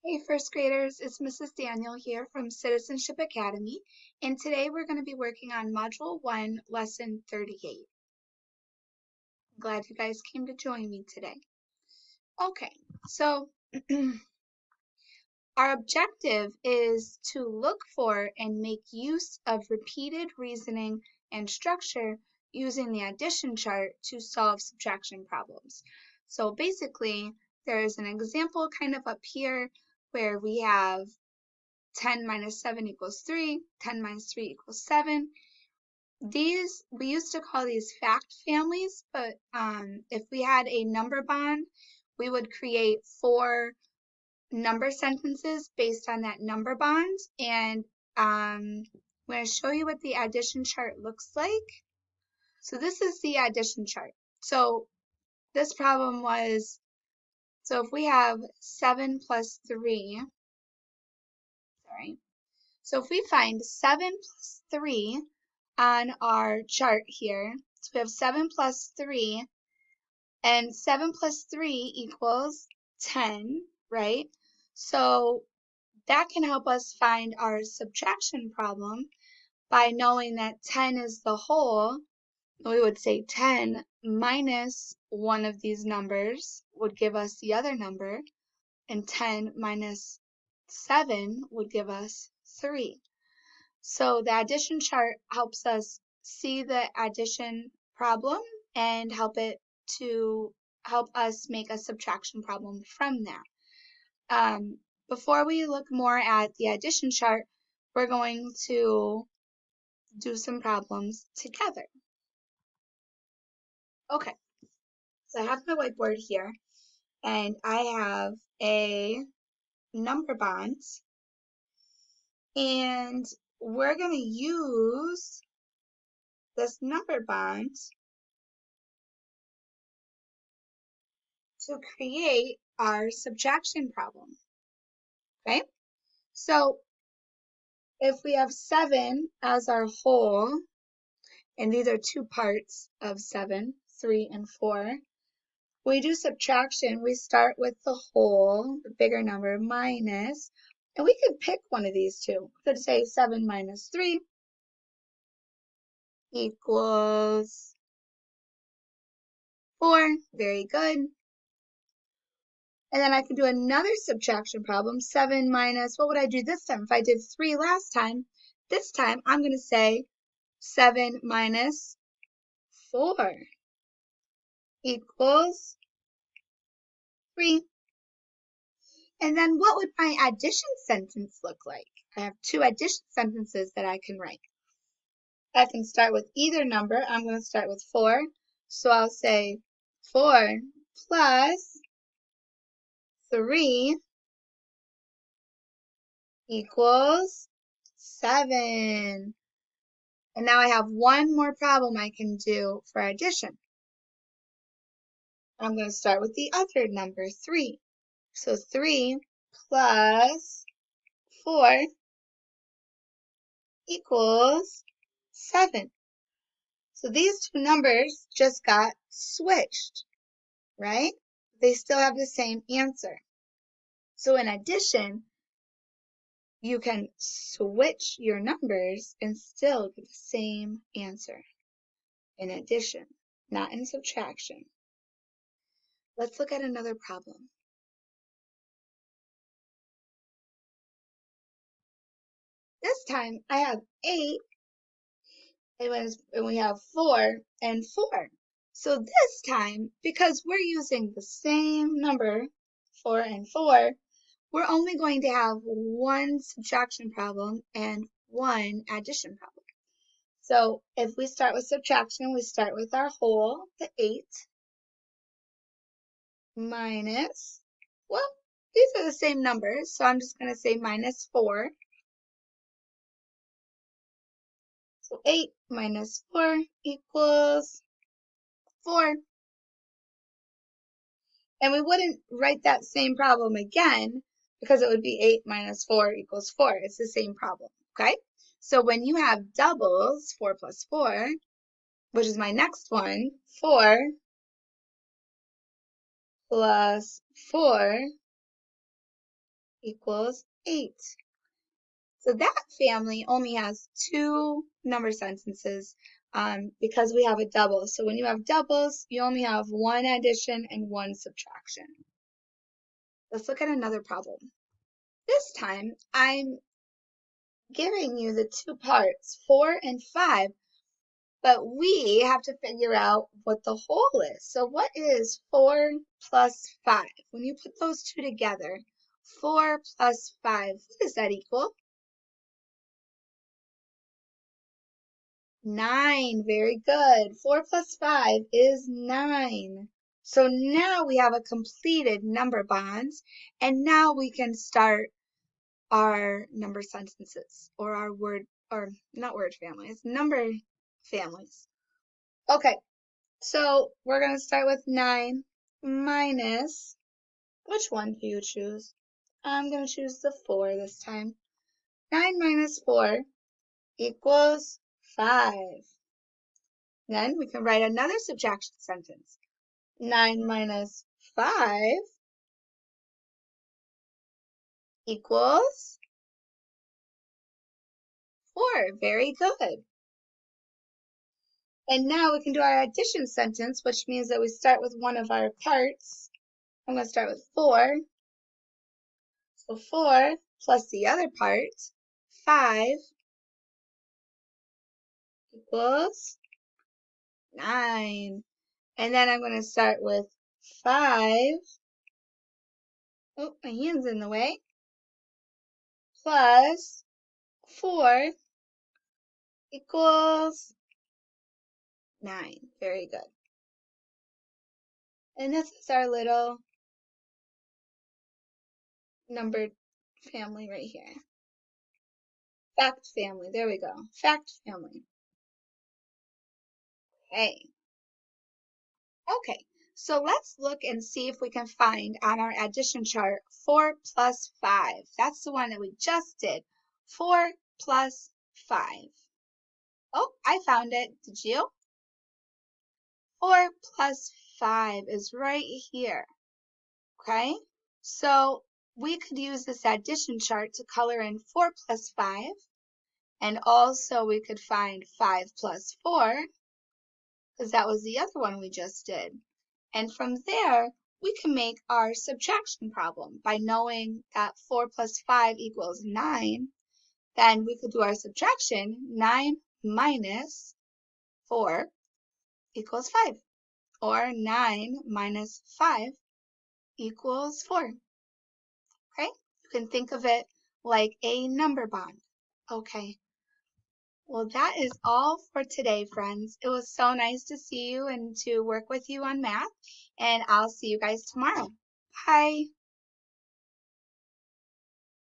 Hey first graders, it's Mrs. Daniel here from Citizenship Academy, and today we're going to be working on Module 1, Lesson 38. I'm glad you guys came to join me today. Okay, so our objective is to look for and make use of repeated reasoning and structure using the addition chart to solve subtraction problems. So basically, there is an example kind of up here where we have 10 minus 7 equals 3, 10 minus 3 equals 7. These, we used to call these fact families, but if we had a number bond, we would create 4 number sentences based on that number bond. And I'm going to show you what the addition chart looks like. So this is the addition chart. So this problem was, so if we have 7 plus 3, so if we find 7 plus 3 on our chart here, so we have 7 plus 3, and 7 plus 3 equals 10, right? So that can help us find our subtraction problem by knowing that 10 is the whole. We would say 10 minus one of these numbers would give us the other number, and 10 minus 7 would give us 3. So the addition chart helps us see the addition problem and help us make a subtraction problem from that. Before we look more at the addition chart, we're going to do some problems together. Okay, so I have my whiteboard here, and I have a number bond, and we're going to use this number bond to create our subtraction problem. Okay, so if we have 7 as our whole, and these are 2 parts of 7, 3 and 4, we do subtraction. We start with the whole, the bigger number, minus, and we could pick one of these two. We could say 7 minus 3 equals 4. Very good. And then I can do another subtraction problem. 7 minus, what would I do this time? If I did 3 last time, this time I'm going to say 7 minus 4 equals 3. And then what would my addition sentence look like? I have 2 addition sentences that I can write. I can start with either number. I'm going to start with 4. So I'll say 4 plus 3 equals 7. And now I have one more problem I can do for addition. I'm going to start with the other number, 3. So 3 plus 4 equals 7. So these two numbers just got switched, right? They still have the same answer. So in addition, you can switch your numbers and still get the same answer in addition, not in subtraction. Let's look at another problem. This time I have 8, and we have 4 and 4. So this time, because we're using the same number, 4 and 4, we're only going to have one subtraction problem and one addition problem. So if we start with subtraction, we start with our whole, the 8, minus, well, these are the same numbers, so I'm just going to say minus 4. So 8 minus 4 equals 4. And we wouldn't write that same problem again because it would be 8 minus 4 equals 4. It's the same problem, okay? So when you have doubles, 4 plus 4, which is my next one, 4 plus 4 equals 8. So that family only has 2 number sentences because we have a double. So when you have doubles, you only have 1 addition and 1 subtraction. Let's look at another problem. This time, I'm giving you the 2 parts, 4 and 5, but we have to figure out what the whole is. So what is 4 plus 5? When you put those two together, 4 plus 5, what does that equal? 9. Very good. 4 plus 5 is 9. So now we have a completed number bonds, and now we can start our number sentences, or our word, or not word families, number families. Okay, so we're going to start with 9 minus, which one do you choose? I'm going to choose the 4 this time. 9 minus 4 equals 5. Then we can write another subtraction sentence. 9 minus 5 equals 4. Very good. And now we can do our addition sentence, which means that we start with one of our parts. I'm going to start with 4. So 4 plus the other part, 5, equals 9. And then I'm going to start with 5. Oh, my hand's in the way. Plus 4 equals 9. Very good. And this is our little numbered family right here. Fact family. There we go. Fact family. Okay. Okay. So let's look and see if we can find on our addition chart 4 plus 5. That's the one that we just did. 4 plus 5. Oh, I found it. Did you? 4 plus 5 is right here. Okay? So we could use this addition chart to color in 4 plus 5. And also we could find 5 plus 4, because that was the other one we just did. And from there, we can make our subtraction problem by knowing that 4 plus 5 equals 9. Then we could do our subtraction. 9 minus 4 equals 5. Or 9 minus 5 equals 4. Okay? You can think of it like a number bond. Okay. Well, that is all for today, friends. It was so nice to see you and to work with you on math, and I'll see you guys tomorrow. Bye.